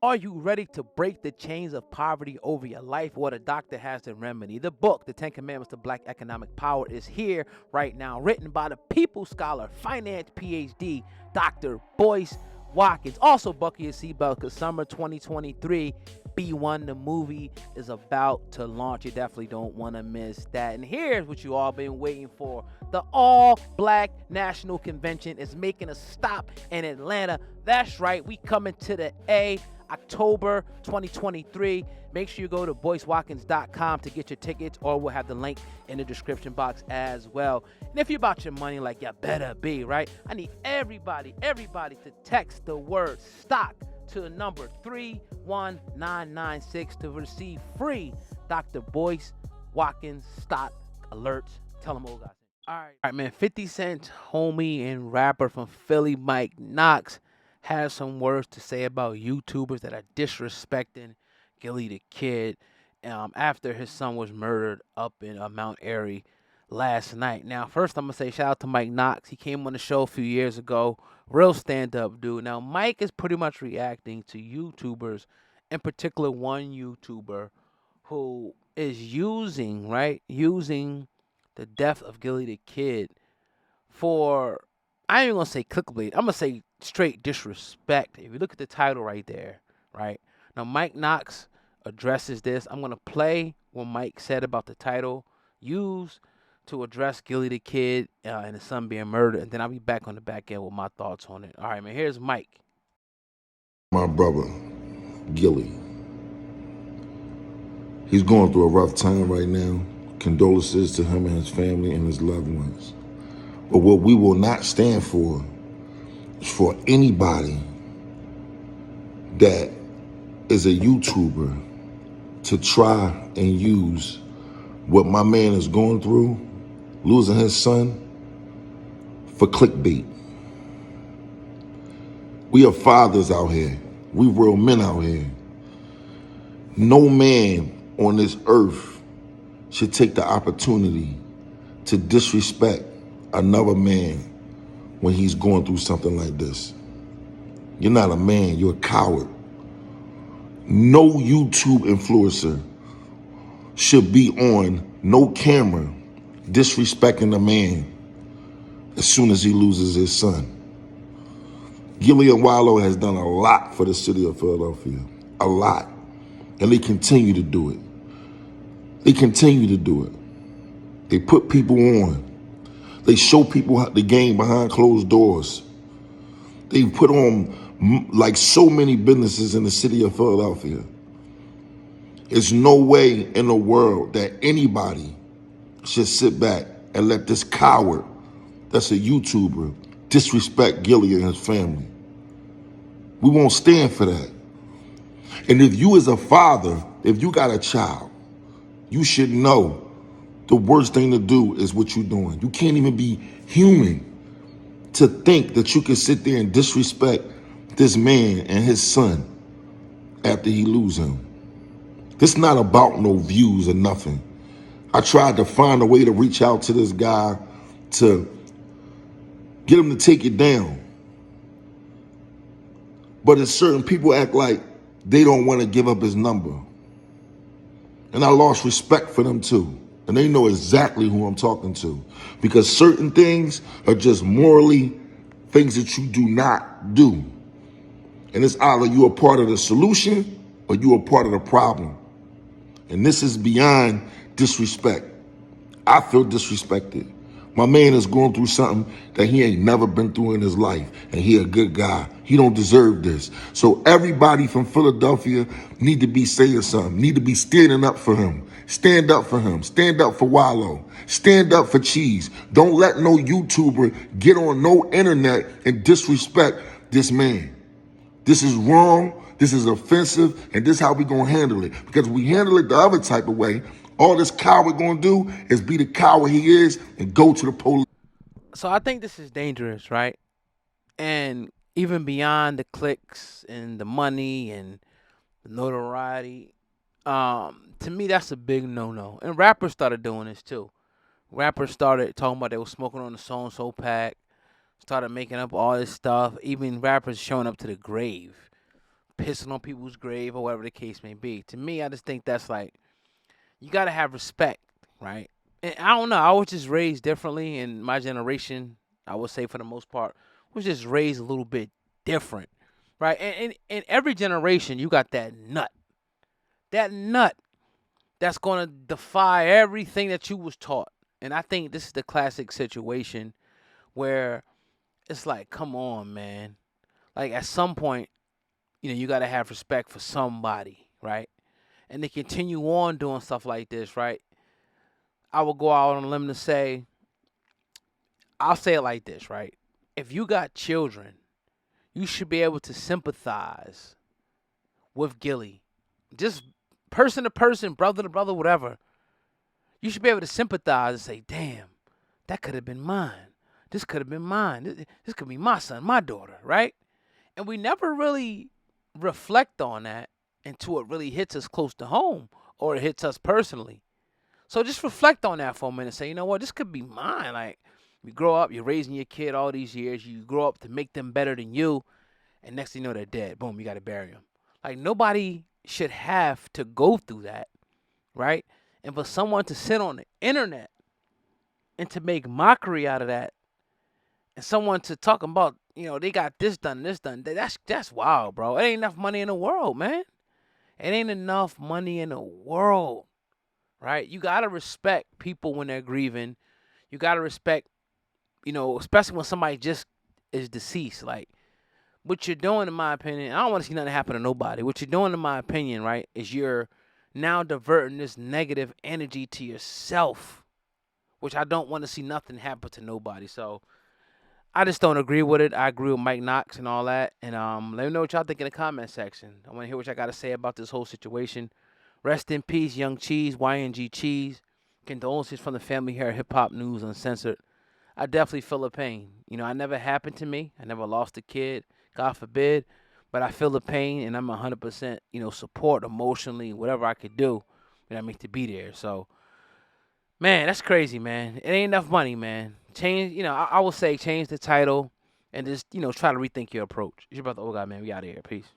Are you ready to break the chains of poverty over your life? What a doctor has the remedy. The book, The 10 Commandments to Black Economic Power, is here right now, written by the People Scholar, Finance PhD, Dr. Boyce Watkins. Also, buckle your seatbelt because summer 2023 B1, the movie, is about to launch. You definitely don't want to miss that. And here's what you all been waiting for. The All Black National Convention is making a stop in Atlanta. That's right, we coming to the A. October 2023. Make sure you go to boycewatkins.com to get your tickets, or we'll have the link in the description box as well. And if you're about your money, like you better be, right? I need everybody to text the word stock to the number 31996 to receive free Dr. Boyce Watkins stock alerts. Tell them old guys. All right, man. 50 Cent homie and rapper from Philly, Mike Knox, has some words to say about YouTubers that are disrespecting GIllie the Kid after his son was murdered up in Mount Airy last night. Now, first I'm going to say shout out to Mike Knox. He came on the show a few years ago. Real stand-up dude. Now, Mike is pretty much reacting to YouTubers, in particular one YouTuber who is using the death of GIllie the Kid for, I ain't even going to say clickbait. I'm going to say straight disrespect. If you look at the title right there, right? Now, Mike Knox addresses this. I'm going to play what Mike said about the title used to address GIllie the Kid and his son being murdered, and then I'll be back on the back end with my thoughts on it. All right, man, here's Mike. My brother, GIllie. He's going through a rough time right now. Condolences to him and his family and his loved ones. But what we will not stand for is for anybody that is a YouTuber to try and use what my man is going through, losing his son, for clickbait. We are fathers out here. We real men out here. No man on this earth should take the opportunity to disrespect another man when he's going through something like this. You're not a man, you're a coward. No YouTube influencer should be on no camera disrespecting a man as soon as he loses his son. GIllie and Wallow has done a lot for the city of Philadelphia, a lot, and they continue to do it. They continue to do it. They put people on. They show people the game behind closed doors. They put on like so many businesses in the city of Philadelphia. There's no way in the world that anybody should sit back and let this coward that's a YouTuber disrespect GIllie and his family. We won't stand for that. And if you as a father, if you got a child, you should know the worst thing to do is what you're doing. You can't even be human to think that you can sit there and disrespect this man and his son after he lose him. This not about no views or nothing. I tried to find a way to reach out to this guy to get him to take it down. But it's certain people act like they don't want to give up his number. And I lost respect for them too. And they know exactly who I'm talking to. Because certain things are just morally things that you do not do. And it's either you are part of the solution or you are part of the problem. And this is beyond disrespect. I feel disrespected. My man is going through something that he ain't never been through in his life, and he a good guy. He don't deserve this. So everybody from Philadelphia need to be saying something, need to be standing up for him. Stand up for him. Stand up for Wallow. Stand up for Cheese. Don't let no YouTuber get on no internet and disrespect this man. This is wrong. This is offensive, and this is how we gonna handle it. Because we handle it the other type of way, all this coward gonna do is be the coward he is and go to the police. So I think this is dangerous, right? And even beyond the clicks and the money and the notoriety, to me that's a big no-no. And rappers started doing this too. Rappers started talking about they were smoking on the so-and-so pack, started making up all this stuff. Even rappers showing up to the grave, pissing on people's grave or whatever the case may be. To me, I just think that's like, you gotta have respect, right? And I don't know. I was just raised differently, and my generation, I would say for the most part, was just raised a little bit different, right? And in every generation, you got that nut that's gonna defy everything that you was taught. And I think this is the classic situation where it's like, come on, man. Like at some point, you gotta have respect for somebody, right? And they continue on doing stuff like this, right? I will go out on a limb to say, I'll say it like this, right? If you got children, you should be able to sympathize with GIllie. Just person to person, brother to brother, whatever. You should be able to sympathize and say, damn, that could have been mine. This could have been mine. This could be my son, my daughter, right? And we never really reflect on that until it really hits us close to home or it hits us personally. So just reflect on that for a minute and say, you know what, this could be mine. Like, you grow up, you're raising your kid all these years, you grow up to make them better than you, and next thing you know, they're dead. Boom, you got to bury them. Like, nobody should have to go through that, right? And for someone to sit on the internet and to make mockery out of that, and someone to talk about, they got this done, that's wild, bro. It ain't enough money in the world, man. It ain't enough money in the world, right? You got to respect people when they're grieving. You got to respect, especially when somebody just is deceased. Like, what you're doing, in my opinion, I don't want to see nothing happen to nobody. What you're doing, in my opinion, right, is you're now diverting this negative energy to yourself, which I don't want to see nothing happen to nobody. So I just don't agree with it. I agree with Mike Knox and all that. And let me know what y'all think in the comment section. I want to hear what y'all got to say about this whole situation. Rest in peace, Young Cheese, YNG Cheese. Condolences from the family here at Hip Hop News Uncensored. I definitely feel the pain. It never happened to me. I never lost a kid, God forbid. But I feel the pain, and I'm 100%, support emotionally, whatever I could do, to be there. So, man, that's crazy, man. It ain't enough money, man. Change, I will say change the title and just, try to rethink your approach. It's your brother, Old God, man. We out of here. Peace.